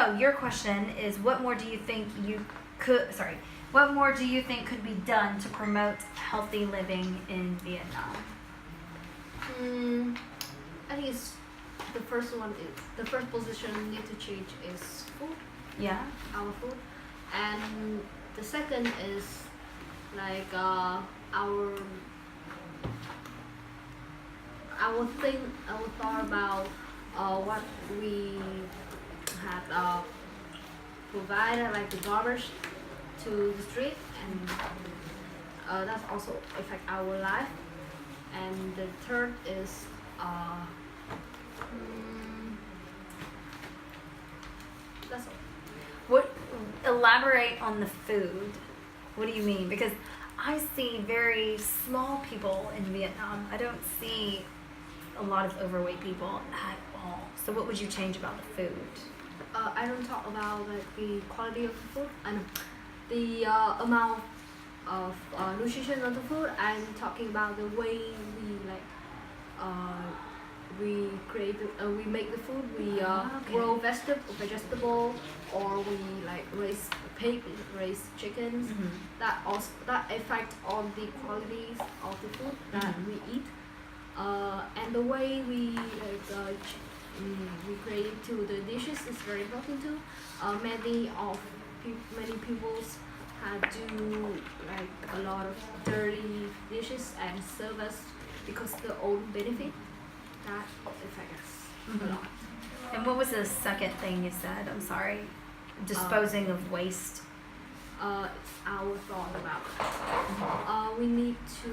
no, your question is what more do you think what more do you think could be done to promote healthy living in Vietnam? I think it's the first position need to change is food, Yeah. our food, and the second is like our thought about what we had provided, like the garbage to the street, and that's also affect our life. And the third is that's all. What elaborate on the food? What do you mean? Because I see very small people in Vietnam. I don't see a lot of overweight people at all. So what would you change about the food? I don't talk about like the quality of the food and the amount of nutrition of the food. I'm talking about the way we like we make the food. We Okay. grow vegetable, or we like raise pig, raise chickens. That affect on the qualities of the food that we eat. And the way we like we create to the dishes is very important too. Many people do like a lot of dirty dishes and serve us because the own benefit that affect us a lot. And what was the second thing you said? I'm sorry. Disposing of waste. It's our thought about that. We need to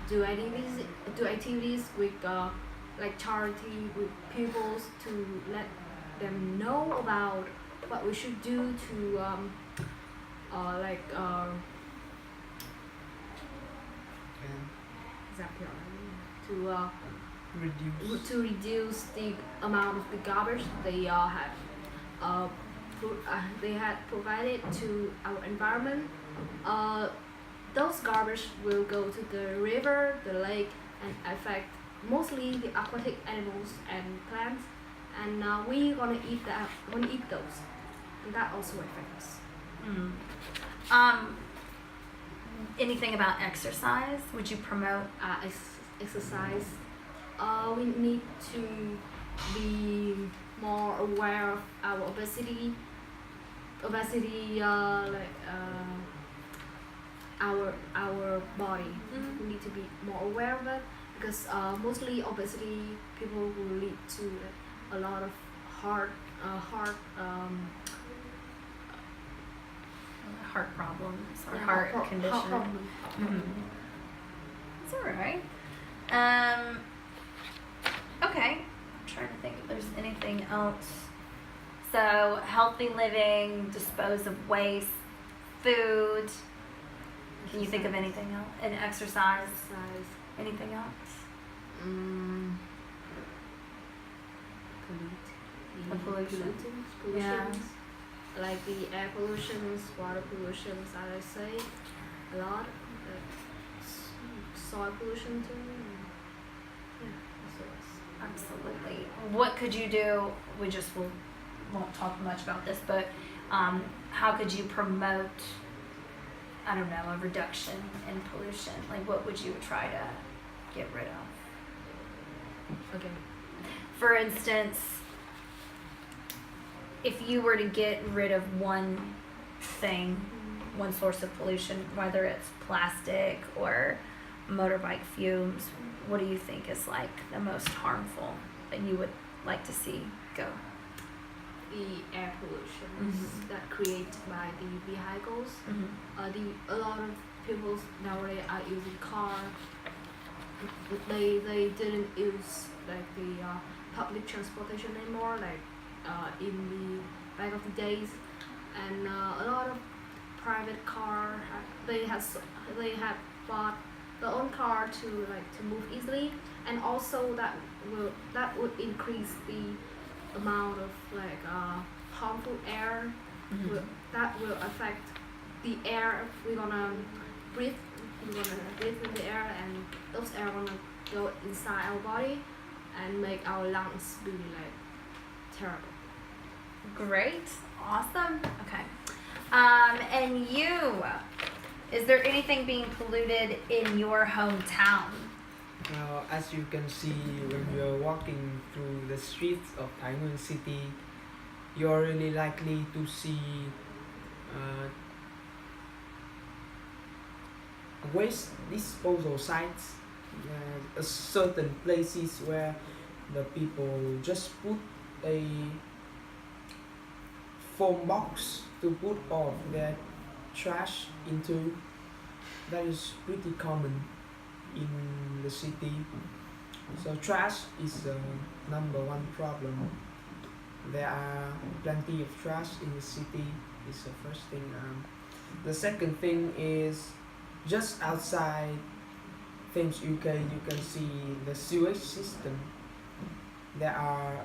do activities with like charity with pupils to let them know about what we should do to to reduce the amount of the garbage they had provided to our environment. Those garbage will go to the river, the lake, and affect mostly the aquatic animals and plants. And we gonna eat those, and that also affects us. Anything about exercise? Would you promote? Exercise. We need to be more aware of our obesity, our body. We need to be more aware of it because mostly obesity people will lead to a lot of heart problems or Yeah, heart heart condition. problem. It's all right. Okay. I'm trying to think if there's anything else. So healthy living, dispose of waste, food. Can you think of anything else? And exercise. Anything else? Pollution. Yeah. Like the air pollutions, water pollutions, as I say, a lot. Soil pollution too. Yeah, that's what Absolutely. What could you do? Won't talk much about this, but how could you promote, I don't know, a reduction in pollution? Like what would you try to get rid of? Okay. For instance, if you were to get rid of one thing, one source of pollution, whether it's plastic or motorbike fumes, what do you think is like the most harmful that you would like to see go? The air pollution that created by the vehicles. A lot of people nowadays are using car. They didn't use like the public transportation anymore, like in the back of the days, and a lot of private car they had bought their own car to move easily, and also that would increase the amount of harmful air that will affect the air we're gonna breathe. We're gonna breathe in the air, and those air gonna go inside our body, and make our lungs really like terrible. Great. Awesome. Okay. And you, is there anything being polluted in your hometown? As you can see, when you're walking through the streets of Taiwan City, you're really likely to see uh, waste disposal sites, certain places where the people just put a foam box to put all of their trash into. That is pretty common in the city. So trash is the number one problem. There are plenty of trash in the city is the first thing. The second thing is just outside Thames UK you can see the sewage system. There are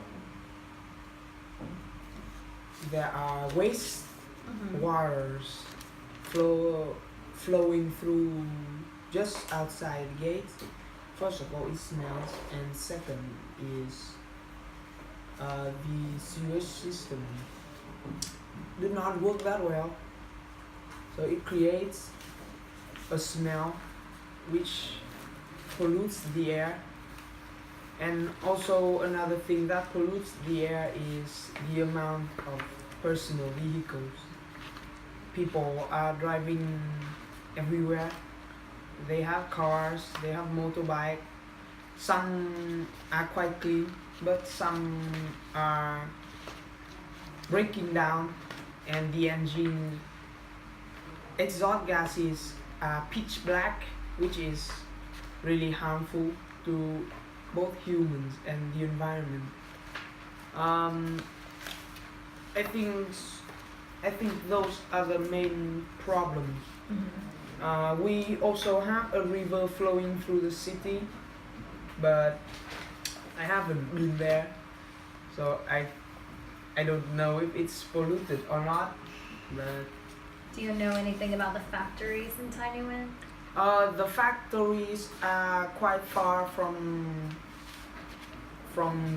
waste waters flowing through just outside the gate. First of all, it smells, and second is the sewage system did not work that well, so it creates a smell which pollutes the air. And also another thing that pollutes the air is the amount of personal vehicles. People are driving everywhere. They have cars, they have motorbike. Some are quite clean, but some are breaking down, and the engine exhaust gases are pitch black, which is really harmful to both humans and the environment. I think those are the main problems. We also have a river flowing through the city, but I haven't been there, so I don't know if it's polluted or not. But Do you know anything about the factories in Taiwan? the factories are quite far from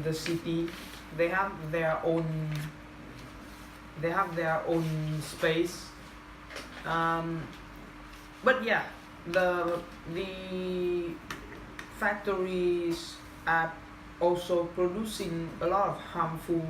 the city. They have their own space. But yeah, the factories are also producing a lot of harmful